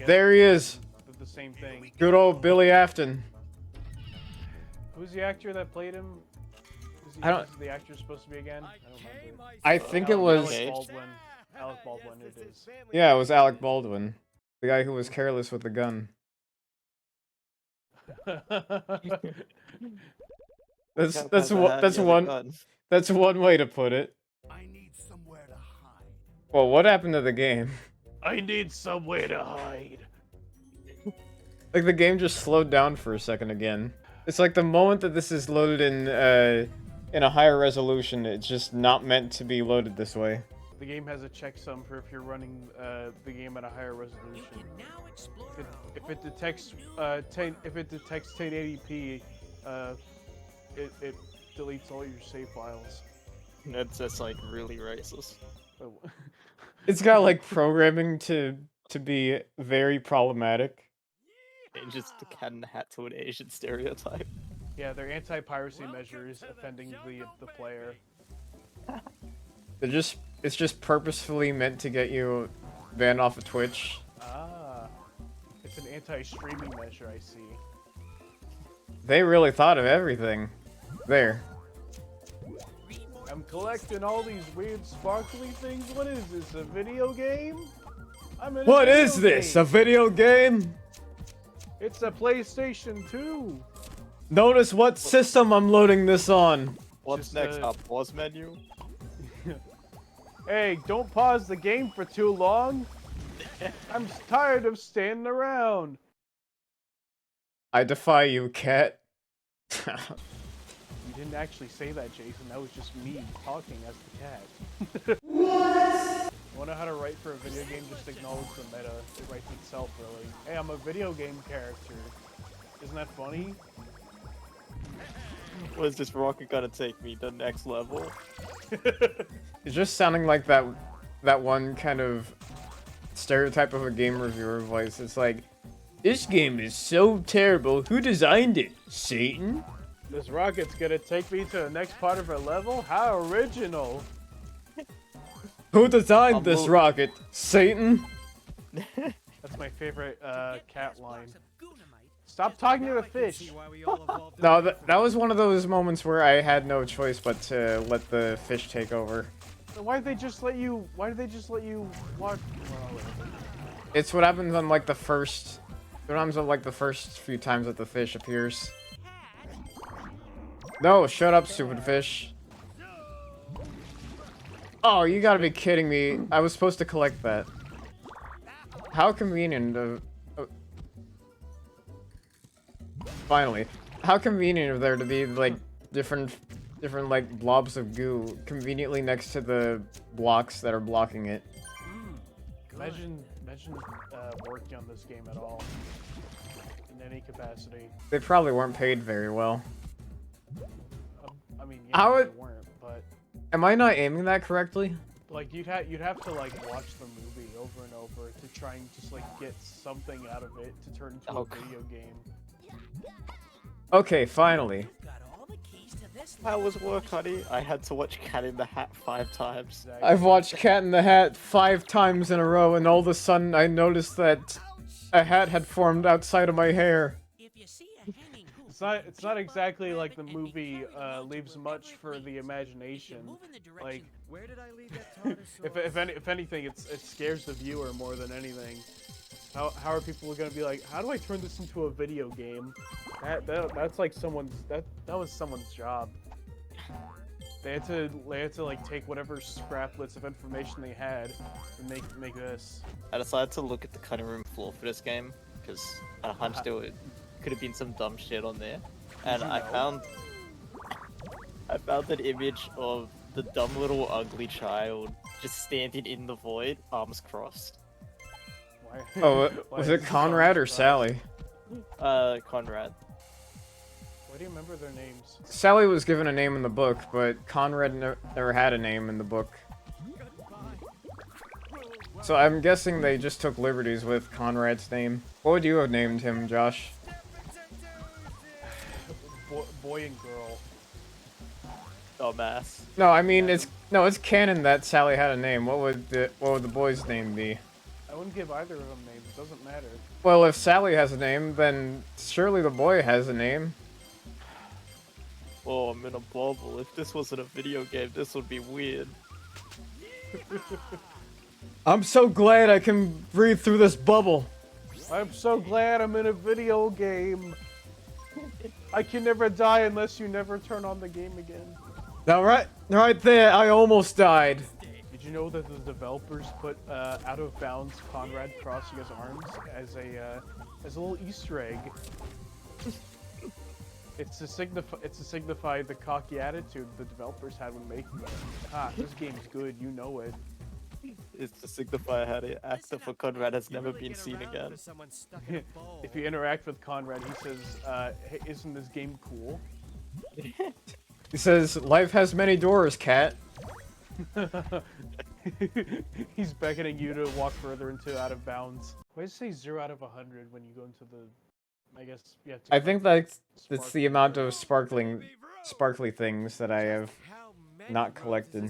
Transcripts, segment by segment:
again. There he is. The same thing. Good old Billy Afton. Who's the actor that played him? I don't. Who's the actor supposed to be again? I don't remember. I think it was. Alec Baldwin. Alec Baldwin. It is. Yeah, it was Alec Baldwin, the guy who was careless with the gun. That's one way to put it. I need somewhere to hide. Well, what happened to the game? I need somewhere to hide. Like the game just slowed down for a second again. It's like the moment that this is loaded in a higher resolution, it's just not meant to be loaded this way. The game has a checksum for if you're running the game at a higher resolution. If it detects 1080p, it deletes all your save files. That's like really racist. It's got like programming to be very problematic. Changes the cat in the hat to an Asian stereotype. Yeah, they're anti-piracy measures offending the player. It's just purposefully meant to get you banned off of Twitch. Ah, it's an anti-streaming measure, I see. They really thought of everything. There. I'm collecting all these weird sparkly things. What is this, a video game? What is this, a video game? It's a PlayStation 2. Notice what system I'm loading this on. What's next? Pause menu? Hey, don't pause the game for too long. I'm tired of standing around. I defy you, cat. You didn't actually say that, Jason. That was just me talking as the cat. What? You wanna know how to write for a video game? Just acknowledge the meta. It writes itself, really. Hey, I'm a video game character. Isn't that funny? Was this rocket gonna take me to the next level? It's just sounding like that one kind of stereotype of a game reviewer voice. It's like, this game is so terrible. Who designed it? Satan? This rocket's gonna take me to the next part of a level? How original! Who designed this rocket? Satan? That's my favorite cat line. Stop talking to a fish! No, that was one of those moments where I had no choice but to let the fish take over. Why did they just let you watch? Well, It's what happens on like the first... What happens on like the first few times that the fish appears. No, shut up, stupid fish. Oh, you gotta be kidding me. I was supposed to collect that. How convenient of... Finally. How convenient of there to be, like, different like, blobs of goo conveniently next to the blocks that are blocking it. Imagine working on this game at all. In any capacity. They probably weren't paid very well. I mean, yeah, they weren't, but... Am I not aiming that correctly? Like, you'd have to, like, watch the movie over and over to try and just, like, get something out of it to turn into a video game. Okay, finally. How was work, honey? I had to watch Cat in the Hat 5 times. Exactly. I've watched Cat in the Hat 5 times in a row, and all of a sudden I noticed that a hat had formed outside of my hair. It's not exactly like the movie leaves much for the imagination. Like, if anything, it scares the viewer more than anything. How are people gonna be like, how do I turn this into a video game? That's like that was someone's job. They had to like take whatever scraplets of information they had and make this. I decided to look at the cutting room floor for this game because I had a hunch there could have been some dumb shit on there, and I found an image of the dumb little ugly child just standing in the void, arms crossed. Oh, was it Conrad or Sally? Conrad. Why do you remember their names? Sally was given a name in the book, but Conrad never had a name in the book. So I'm guessing they just took liberties with Conrad's name. What would you have named him, Josh? Boy and girl. Dumbass. No, I mean it's canon that Sally had a name. What would the boy's name be? I wouldn't give either of them names. It doesn't matter. Well, if Sally has a name, then surely the boy has a name. Oh, I'm in a bubble. If this wasn't a video game, this would be weird. I'm so glad I can breathe through this bubble. I'm so glad I'm in a video game. I can never die unless you never turn on the game again. Now, right there, I almost died. Did you know that the developers put out of bounds Conrad crossing his arms as a little Easter egg? It's to signify the cocky attitude the developers had when making it. Ah, this game's good, you know it. It's to signify how the actor for Conrad has never been seen again. If you interact with Conrad, he says, hey, isn't this game cool? He says, life has many doors, cat. He's beckoning you to walk further into out of bounds. Why does it say 0 out of 100 when you go into the... I guess, yeah. I think that's the amount of sparkly things that I have not collected.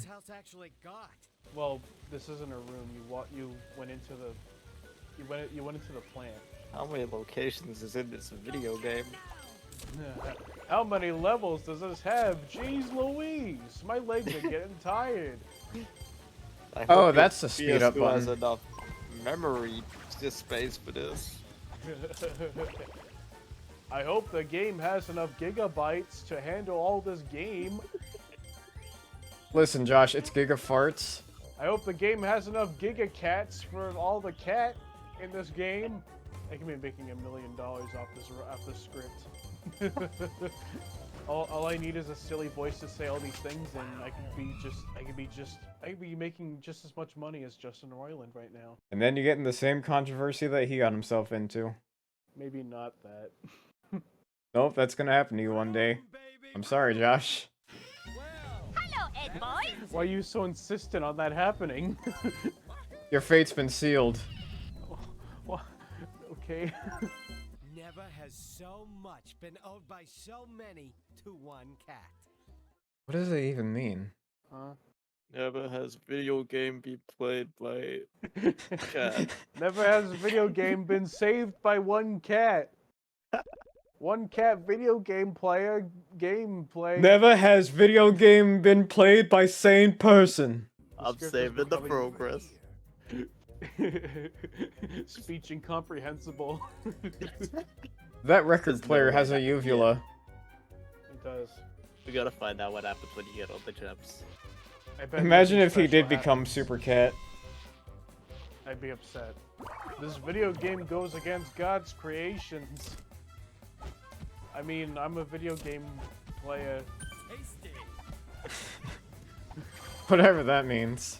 Well, this isn't a room. You went into the plant. How many locations is in this video game? How many levels does this have? Jeez Louise, my legs are getting tired. Oh, that's the speed up PS2 has button. enough memory space for this. I hope the game has enough gigabytes to handle all this game. Listen, Josh, it's Giga Farts. I hope the game has enough gigacats for all the cat in this game. I can be making $1 million off this script. all I need is a silly voice to say all these things, and I could be making just as much money as Justin Roiland right now. And then you get in the same controversy that he got himself into. Maybe not that. Nope, that's gonna happen to you one day. I'm sorry, Josh. Hello, Ed boy. Why are you so insistent on that happening? Your fate's been sealed. Well, okay. Never has so much been owed by so many to one cat. What does it even mean? Huh? Never has video game be played by cat. Never has a video game been saved by one cat. One cat video game player gameplay. Never has video game been played by sane person. I'm saving the progress. Speech incomprehensible. That record player has a uvula. It does. We gotta find out what happens when you get all the gems. I bet Imagine nothing if he did special become happens. Super Cat. I'd be upset. This video game goes against God's creations. I mean, I'm a video game player. Whatever that means.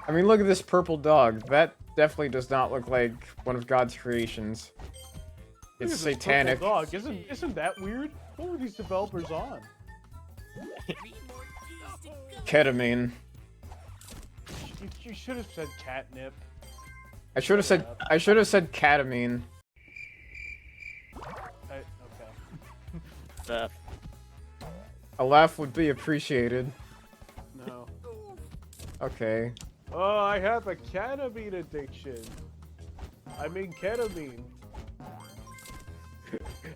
I mean, look at this purple dog. That definitely does not look like one of God's creations. Look It's at this satanic. purple dog. Isn't that weird? What were these developers on? Ketamine. You should have said catnip. I should have said ketamine. Okay. A laugh would be appreciated. No. Okay. Oh, I have a ketamine addiction. I mean ketamine.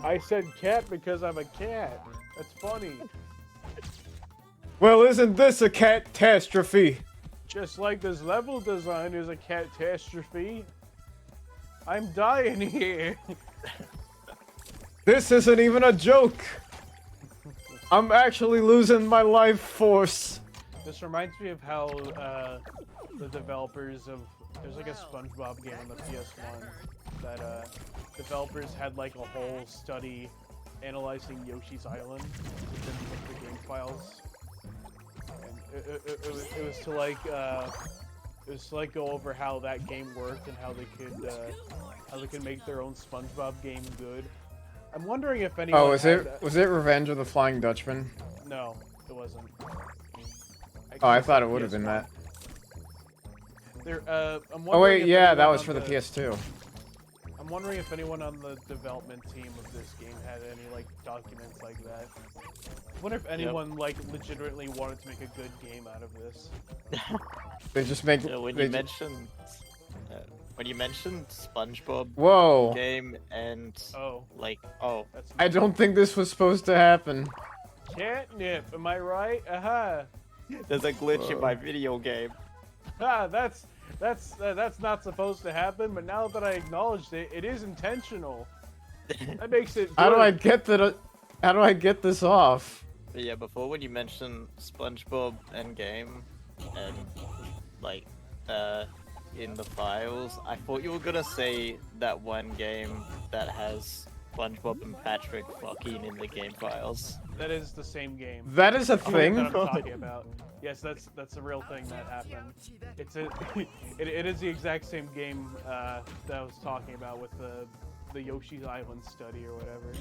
I said cat because I'm a cat. That's funny. Well, isn't this a catastrophe? Just like this level design is a catastrophe. I'm dying here. This isn't even a joke. I'm actually losing my life force. This reminds me of how the developers of there's like a SpongeBob game on the PS1 that developers had like a whole study analyzing Yoshi's Island within like, the game files. And it was to like go over how that game worked and how they could make their own SpongeBob game good. I'm wondering if anyone. Oh, was it Revenge of the Flying Dutchman? No, it wasn't. Oh, I thought it would have been that. I'm Oh wondering wait, if yeah, that anyone was on for the PS2. I'm wondering if anyone on the development team of this game had any like documents like that. I wonder if anyone like legitimately wanted to make a good game out of this. They just make. When they you ju- mentioned when you mentioned SpongeBob Whoa. game and Oh, like, that's I don't think this was supposed to happen. catnip. Am I right? there's a glitch in my video game. That's not supposed to happen. But now that I acknowledged it, it is intentional. That makes it. Good. How do I get that? How do I get this off? But yeah, before when you mentioned SpongeBob Endgame and like in the files, I thought you were gonna say that one game that has SpongeBob and Patrick fucking in the game files. That is the same game. That is a That I'm thing. talking about. Yes, that's a real thing that happened. It's it is the exact same game that I was talking about with the Yoshi's Island study or whatever.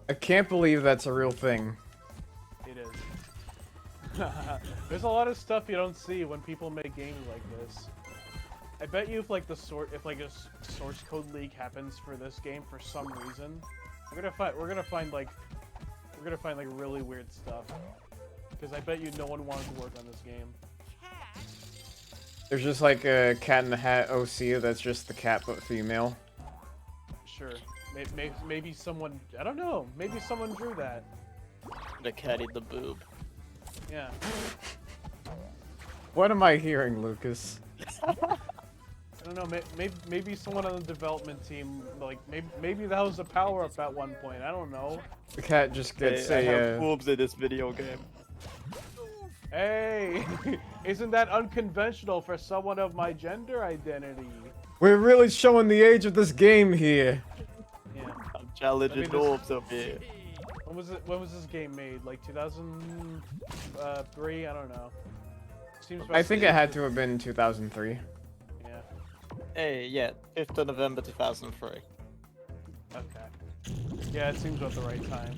I can't believe that's a real thing. It is. There's a lot of stuff you don't see when people make games like this. I bet you if like a source code leak happens for this game for some reason, we're gonna find like really weird stuff. Because I bet you no one wanted to work on this game. There's just like a Cat in the Hat OC that's just the cat but female. Sure. Maybe someone, I don't know, maybe someone drew that. The cat in the boob. Yeah. What am I hearing, Lucas? I don't know, maybe someone on the development team, like, maybe that was a power-up at one point, I don't know. The cat just gets I have a. boobs in this video game. Hey, isn't that unconventional for someone of my gender identity? We're really showing the age of this game here. Yeah. I'm challenging I mean, this- orbs up here. When was this game made? Like 2003? I don't know. Seems I think it had to have been 2003. Yeah. Hey, yeah, 5th of November 2003. Okay. Yeah, it seems about the right time.